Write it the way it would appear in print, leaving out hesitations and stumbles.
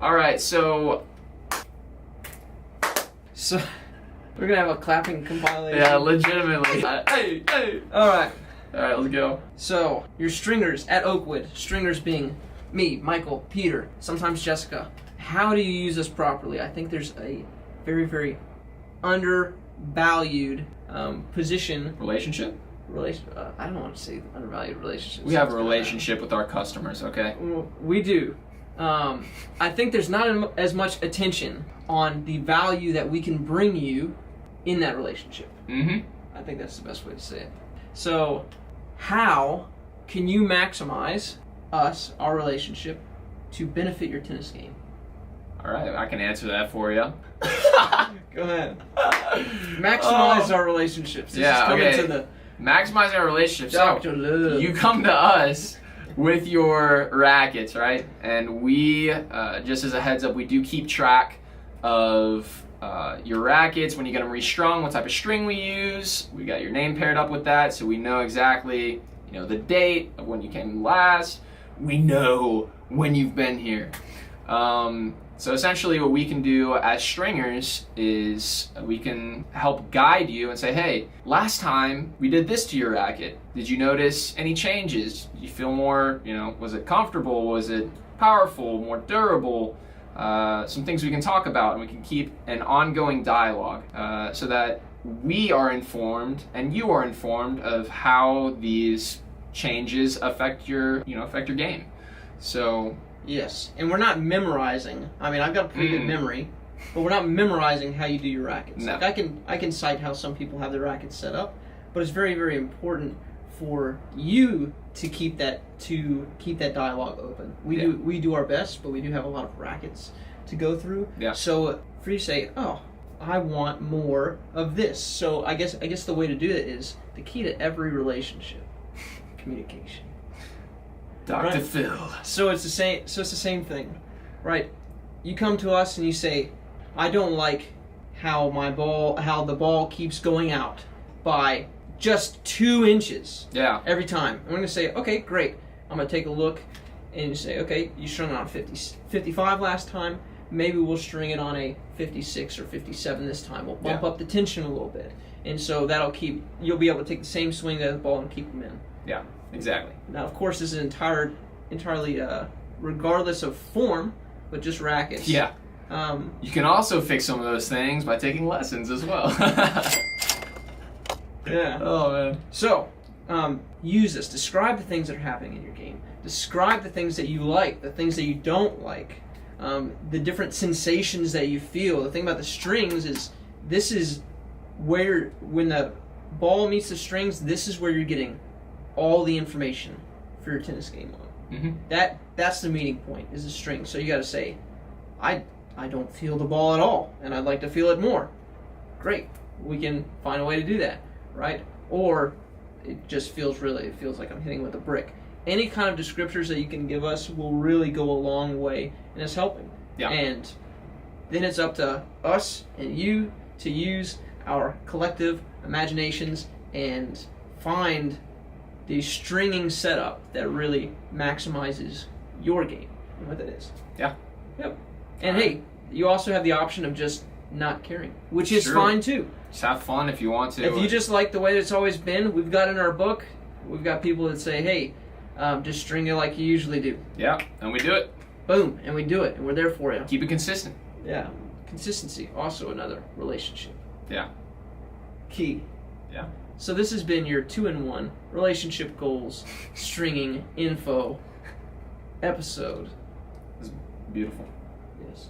All right, so we're gonna have a clapping compilation. yeah, legitimately. Hey, hey. All right. All right, let's go. So your stringers at Oakwood, stringers being me, Michael, Peter, sometimes Jessica. How do you use this properly? I think there's a very, very undervalued position. Relationship? I don't want to say undervalued relationship. We have a relationship with our customers, okay? We do. I think there's not as much attention on the value that we can bring you in that relationship. Mm-hmm. I think that's the best way to say it. So, how can you maximize our relationship, to benefit your tennis game? All right, I can answer that for you. Go ahead. Maximize our relationships. This is coming to the maximizing our relationship. Dr. So Love. you come to us with your rackets, right? And we, just as a heads up, we do keep track of your rackets, when you get them restrung, what type of string we use. We got your name paired up with that, so we know exactly, the date of when you came last. We know when you've been here. So essentially what we can do as stringers is we can help guide you and say, hey, last time we did this to your racket. Did you notice any changes? Did you feel more, was it comfortable? Was it powerful, more durable? Some things we can talk about, and we can keep an ongoing dialogue so that we are informed and you are informed of how these changes affect your game. So yes, and we're not memorizing. I mean, I've got a pretty good memory, but we're not memorizing how you do your rackets. No. Like I can cite how some people have their rackets set up, but it's very, very important for you to keep that dialogue open. We do our best, but we do have a lot of rackets to go through. Yeah. So for you to say, oh, I want more of this. So I guess the way to do it is the key to every relationship: communication. Dr. Right. Phil. So it's the same thing, right? You come to us and you say, I don't like how the ball keeps going out by just 2 inches. Yeah. Every time. And we're gonna say, okay, great. I'm gonna take a look, and you say, okay, you strung it on 55 last time. Maybe we'll string it on a 56 or 57 this time. We'll bump up the tension a little bit, and so you'll be able to take the same swing of the ball and keep them in. Yeah. Exactly. Now, of course, this is entirely regardless of form, but just rackets. Yeah. You can also fix some of those things by taking lessons as well. Yeah. Oh, man. So, use this. Describe the things that are happening in your game. Describe the things that you like, the things that you don't like, the different sensations that you feel. The thing about the strings is this is where, when the ball meets the strings, this is where you're getting all the information for your tennis game on. Mm-hmm. That's the meeting point, is the string. So you got to say, I don't feel the ball at all, and I'd like to feel it more. Great, we can find a way to do that, right? Or it just feels like I'm hitting with a brick. Any kind of descriptors that you can give us will really go a long way in us helping. Yeah. And then it's up to us and you to use our collective imaginations and find the stringing setup that really maximizes your game and what that is. Yeah. Yep. And hey, you also have the option of just not caring, which is True. fine too. Just have fun if you want to. If you just like the way that it's always been, we've got in our book, we've got people that say, hey, just string it like you usually do. Yeah, and we do it. Boom, and we do it, and we're there for you. Keep it consistent. Yeah. Consistency, also another relationship Yeah. key. Yeah. So this has been your 2-in-1 relationship goals stringing info episode. It's beautiful. Yes.